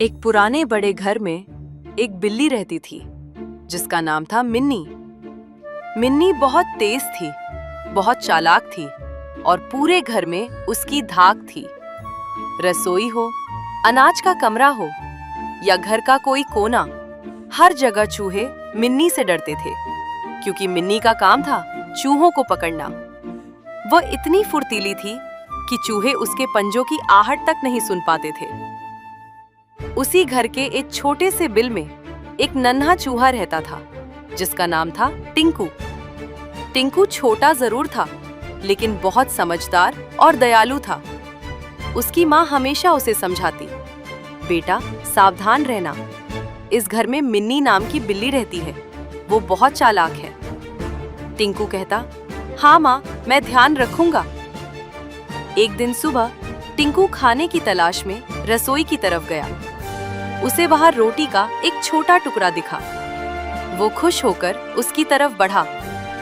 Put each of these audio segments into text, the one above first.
एक पुराने बड़े घर में एक बिल्ली रहती थी जिसका नाम था मिन्नी। मिन्नी बहुत तेज थी, बहुत चालाक थी और पूरे घर में उसकी धाक थी। रसोई हो, अनाज का कमरा हो या घर का कोई कोना, हर जगह चूहे मिन्नी से डरते थे क्योंकि मिन्नी का काम था चूहों को पकड़ना। वह इतनी फुर्तीली थी कि चूहे उसके पंजों की आहट तक नहीं सुन पाते थे। उसी घर के एक छोटे से बिल में एक नन्हा चूहा रहता था जिसका नाम था टिंकू। टिंकू छोटा जरूर था लेकिन बहुत समझदार और दयालु था। उसकी माँ हमेशा उसे समझाती, बेटा सावधान रहना, इस घर में मिन्नी नाम की बिल्ली रहती है, वो बहुत चालाक है। टिंकू कहता, हाँ माँ, मैं ध्यान रखूंगा। एक दिन सुबह टिंकू खाने की तलाश में रसोई की तरफ गया। उसे वहां रोटी का एक छोटा टुकड़ा दिखा। वो खुश होकर उसकी तरफ बढ़ा,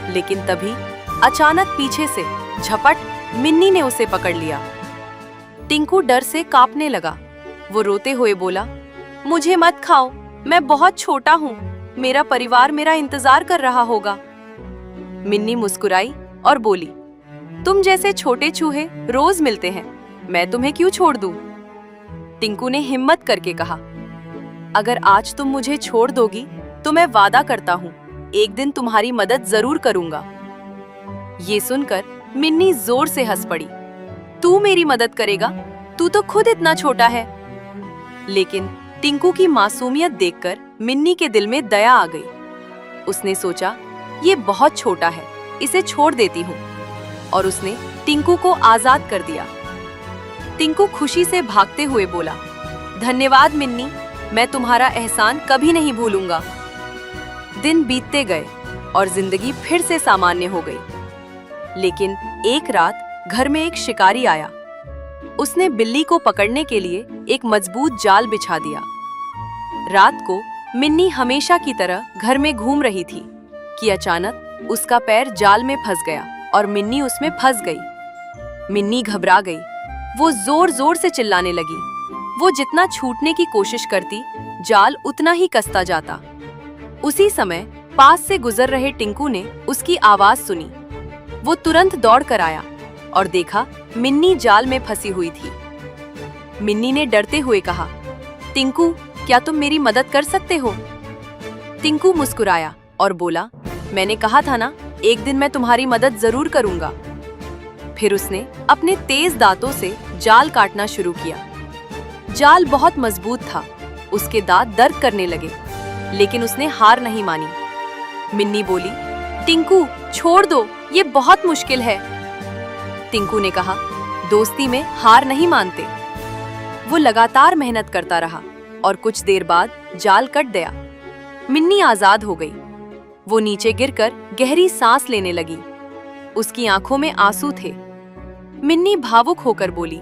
लेकिन तभी अचानक पीछे से झपट मिन्नी ने उसे पकड़ लिया। टिंकू डर से कांपने लगा। वो रोते हुए बोला, मुझे मत खाओ, मैं बहुत छोटा हूँ, मेरा परिवार मेरा इंतजार कर रहा होगा। मिन्नी मुस्कुराई और बोली, तुम जैसे छोटे चूहे रोज मिलते हैं, मैं तुम्हें क्यों छोड़ दूं? टिंकू ने हिम्मत करके कहा, अगर आज तुम मुझे छोड़ दोगी तो मैं वादा करता हूँ एक दिन तुम्हारी मदद जरूर करूंगा। ये सुनकर मिन्नी जोर से हंस पड़ी। तू मेरी मदद करेगा? तू तो खुद इतना छोटा है। लेकिन टिंकू की मासूमियत देखकर मिन्नी के दिल में दया आ गई। उसने सोचा, ये बहुत छोटा है, इसे छोड़ देती हूँ, और उसने टिंकू को आजाद कर दिया। टिंकू खुशी से भागते हुए बोला, धन्यवाद मिन्नी, मैं तुम्हारा एहसान कभी नहीं भूलूंगा। दिन बीतते गए और जिंदगी फिर से सामान्य हो गई। लेकिन एक रात घर में एक शिकारी आया। उसने बिल्ली को पकड़ने के लिए एक मजबूत जाल बिछा दिया। रात को मिन्नी हमेशा की तरह घर में घूम रही थी कि अचानक उसका पैर जाल में फंस गया और मिन्नी उसमें फंस गई। मिन्नी घबरा गई। वो जोर जोर से चिल्लाने लगी। वो जितना छूटने की कोशिश करती, जाल उतना ही कसता जाता। उसी समय पास से गुजर रहे टिंकू ने उसकी आवाज सुनी। वो तुरंत दौड़ कर आया और देखा मिन्नी जाल में फंसी हुई थी। मिन्नी ने डरते हुए कहा, टिंकू, क्या तुम मेरी मदद कर सकते हो? टिंकू मुस्कुराया और बोला, मैंने कहा था ना, एक दिन मैं तुम्हारी मदद जरूर करूंगा। फिर उसने अपने तेज दांतों से जाल काटना शुरू किया। जाल बहुत मजबूत था, उसके दांत दर्द करने लगे, लेकिन उसने हार नहीं मानी। मिन्नी बोली, टिंकू छोड़ दो, ये बहुत मुश्किल है। टिंकू ने कहा, दोस्ती में हार नहीं मानते। वो लगातार मेहनत करता रहा और कुछ देर बाद जाल कट गया। मिन्नी आजाद हो गई। वो नीचे गिरकर गहरी सांस लेने लगी। उसकी आंखों में आंसू थे। मिन्नी भावुक होकर बोली,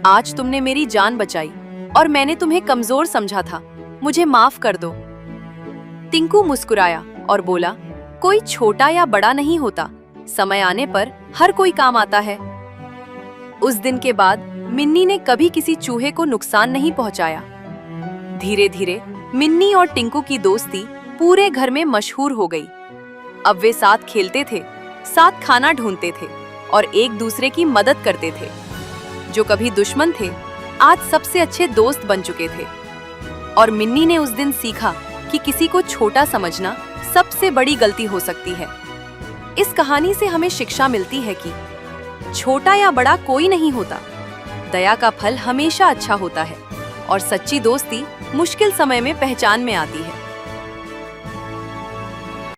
आज तुमने मेरी जान बचाई और मैंने तुम्हें कमजोर समझा था, मुझे माफ कर दो। टिंकू मुस्कुराया और बोला, कोई छोटा या बड़ा नहीं होता, समय आने पर हर कोई काम आता है। उस दिन के बाद मिन्नी ने कभी किसी चूहे को नुकसान नहीं पहुंचाया। धीरे धीरे मिन्नी और टिंकू की दोस्ती पूरे घर में मशहूर हो गई। अब वे साथ खेलते थे, साथ खाना ढूंढते थे और एक दूसरे की मदद करते थे। जो कभी दुश्मन थे, आज सबसे अच्छे दोस्त बन चुके थे। और मिन्नी ने उस दिन सीखा कि किसी को छोटा समझना सबसे बड़ी गलती हो सकती है। इस कहानी से हमें शिक्षा मिलती है कि छोटा या बड़ा कोई नहीं होता, दया का फल हमेशा अच्छा होता है और सच्ची दोस्ती मुश्किल समय में पहचान में आती है।